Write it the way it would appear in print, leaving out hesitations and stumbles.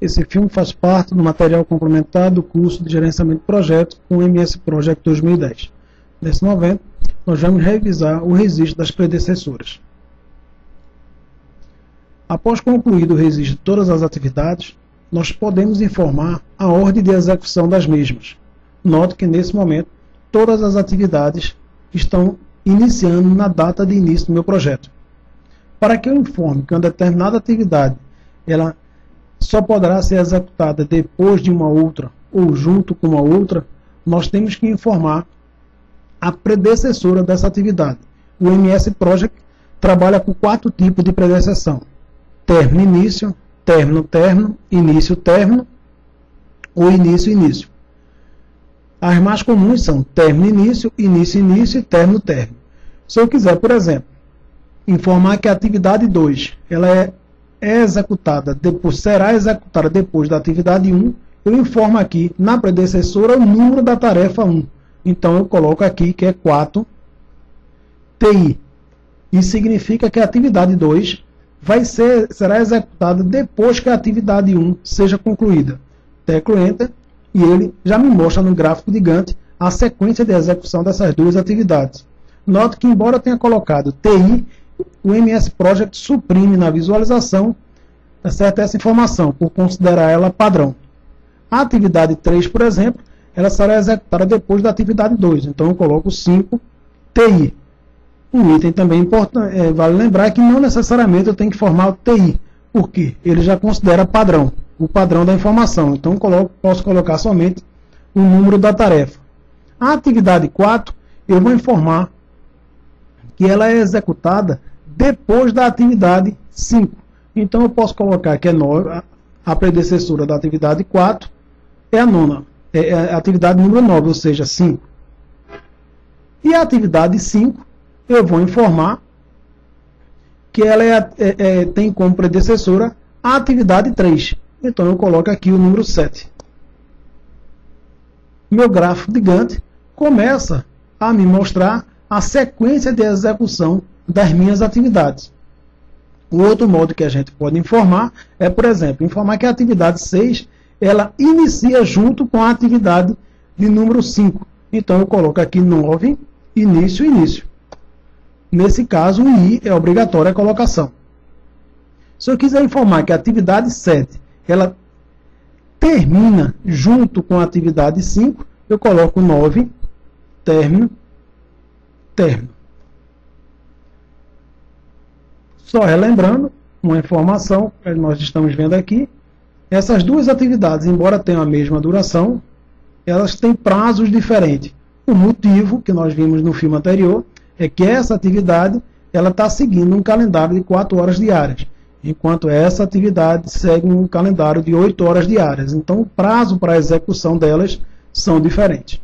Esse filme faz parte do material complementar do curso de Gerenciamento de Projetos com o MS Project 2010. Nesse momento, nós vamos revisar o registro das predecessoras. Após concluído o registro de todas as atividades, nós podemos informar a ordem de execução das mesmas. Note que, nesse momento, todas as atividades estão iniciando na data de início do meu projeto. Para que eu informe que uma determinada atividade ela só poderá ser executada depois de uma outra ou junto com uma outra, nós temos que informar a predecessora dessa atividade. O MS Project trabalha com 4 tipos de predecessão: término-início, término-término, início-término ou início-início. As mais comuns são término-início, início-início e término-término. Se eu quiser, por exemplo, informar que a atividade 2 ela será executada depois da atividade 1, eu informo aqui na predecessora o número da tarefa 1. Então eu coloco aqui que é 4 TI. Isso significa que a atividade 2 será executada depois que a atividade 1 seja concluída. Teclo Enter e ele já me mostra no gráfico de Gantt a sequência de execução dessas duas atividades. Note que, embora eu tenha colocado TI, o MS Project suprime na visualização essa informação, por considerar ela padrão. A atividade 3, por exemplo, ela será executada depois da atividade 2. Então eu coloco 5 TI. Um item também importante, vale lembrar que não necessariamente eu tenho que formar o TI, porque ele já considera padrão, o padrão da informação. Então posso colocar somente o número da tarefa. A atividade 4, eu vou informar que ela é executada depois da atividade 5. Então eu posso colocar que é 9, a predecessora da atividade 4 é a nona, é a atividade número 9, ou seja, 5. E a atividade 5, eu vou informar que ela tem como predecessora a atividade 3. Então eu coloco aqui o número 7. Meu gráfico de Gantt começa a me mostrar a sequência de execução das minhas atividades. O outro modo que a gente pode informar é, por exemplo, informar que a atividade 6 ela inicia junto com a atividade de número 5. Então eu coloco aqui 9, início, início. Nesse caso, o I é obrigatória a colocação. Se eu quiser informar que a atividade 7 ela termina junto com a atividade 5, eu coloco 9, término, término. Só relembrando, uma informação que nós estamos vendo aqui, essas duas atividades, embora tenham a mesma duração, elas têm prazos diferentes. O motivo, que nós vimos no filme anterior, é que essa atividade ela está seguindo um calendário de 4 horas diárias, enquanto essa atividade segue um calendário de 8 horas diárias. Então, o prazo para a execução delas são diferentes.